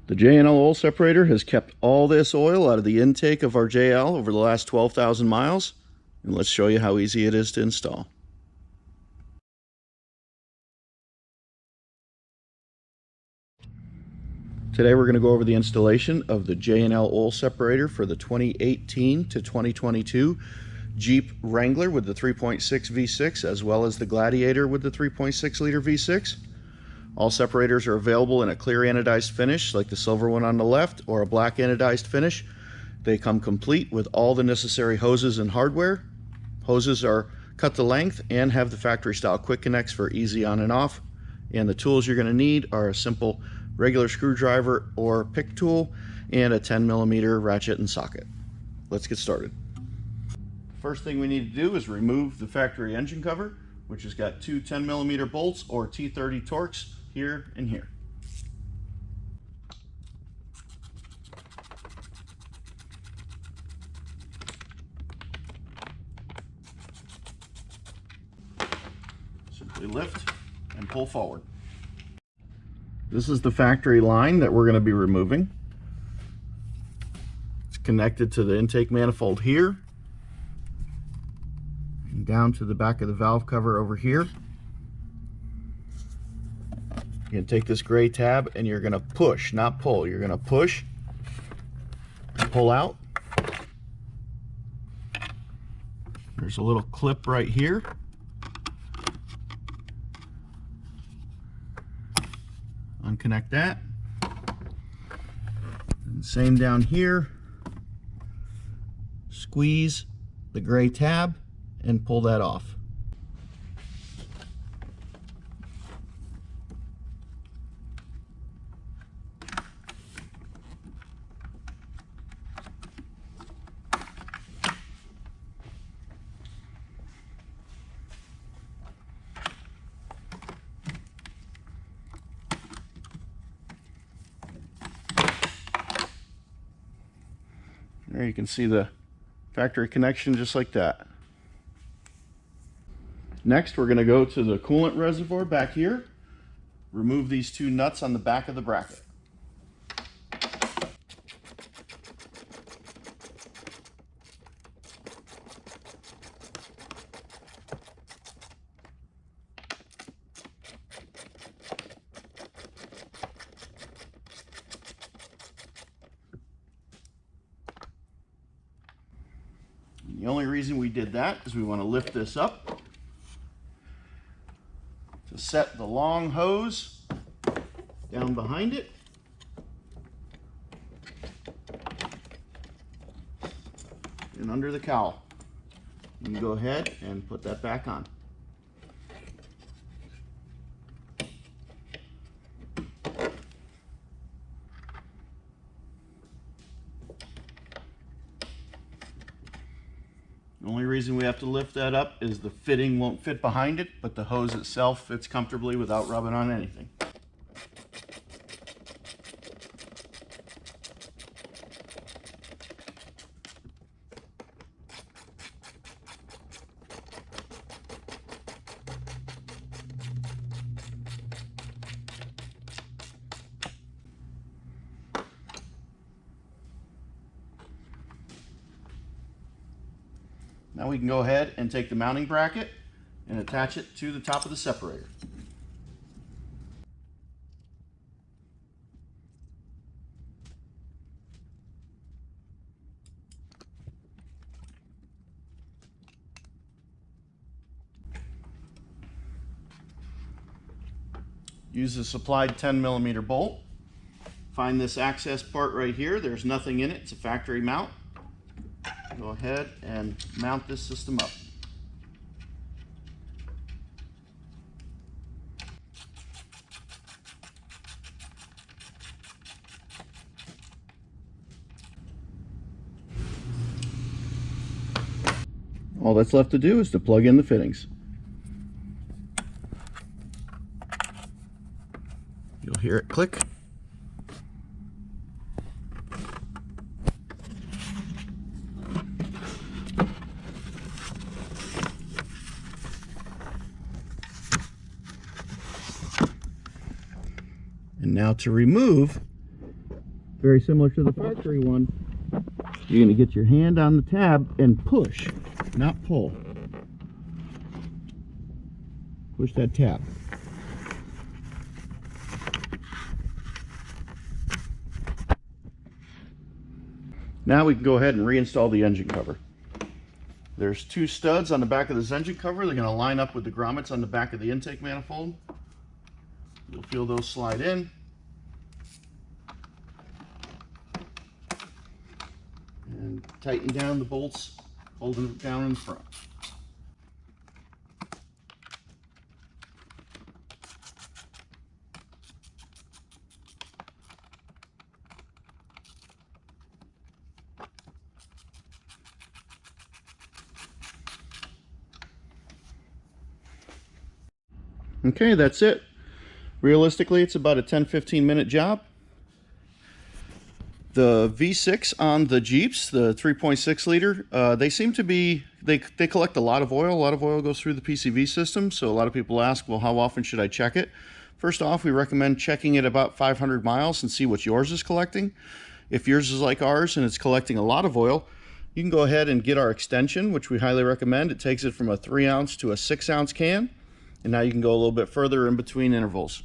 The JL oil separator has kept all this oil out of the intake of our JL over the last 12,000 miles, and let's show you how easy it is to install. Today we're going to go over the installation of the JL oil separator for the 2018 to 2022 Jeep Wrangler with the 3.6 V6, as well as the Gladiator with the 3.6 liter V6. All separators are available in a clear anodized finish like the silver one on the left, or a black anodized finish. They come complete with all the necessary hoses and hardware. Hoses are cut to length and have the factory style quick connects for easy on and off. And the tools you're going to need are a simple regular screwdriver or pick tool and a 10mm ratchet and socket. Let's get started. First thing we need to do is remove the factory engine cover, which has got two 10mm bolts or T30 Torx here and here. Simply lift and pull forward. This is the factory line that we're going to be removing. It's connected to the intake manifold here and down to the back of the valve cover over here. You're going to take this gray tab and you're going to push, not pull. You're going to push, pull out. There's a little clip right here. Unconnect that. And same down here. Squeeze the gray tab and pull that off. There you can see the factory connection just like that. Next, we're going to go to the coolant reservoir back here. Remove these two nuts on the back of the bracket. The only reason we did that is we want to lift this up to set the long hose down behind it. And under the cowl. You can go ahead and put that back on. The only reason we have to lift that up is the fitting won't fit behind it, but the hose itself fits comfortably without rubbing on anything. Now we can go ahead and take the mounting bracket and attach it to the top of the separator. Use the supplied 10mm bolt. Find this access part right here. There's nothing in it. It's a factory mount. Go ahead and mount this system up. All that's left to do is to plug in the fittings. You'll hear it click. And now to remove very similar to the factory one. You're going to get your hand on the tab and push, not pull. Push that tab. Now we can go ahead and reinstall the engine cover. There's two studs on the back of this engine cover. They're going to line up with the grommets on the back of the intake manifold. You'll feel those slide in. And tighten down the bolts, holding it down in front. Okay, that's it. Realistically, it's about a 10-15 minute job. The V6 on the Jeeps, the 3.6 liter, they seem to be, they collect a lot of oil. A lot of oil goes through the PCV system, so a lot of people ask, well, how often should I check it? First off, we recommend checking it about 500 miles and see what yours is collecting. If yours is like ours and it's collecting a lot of oil, you can go ahead and get our extension, which we highly recommend. It takes it from a 3 ounce to a 6 ounce can. And now you can go a little bit further in between intervals.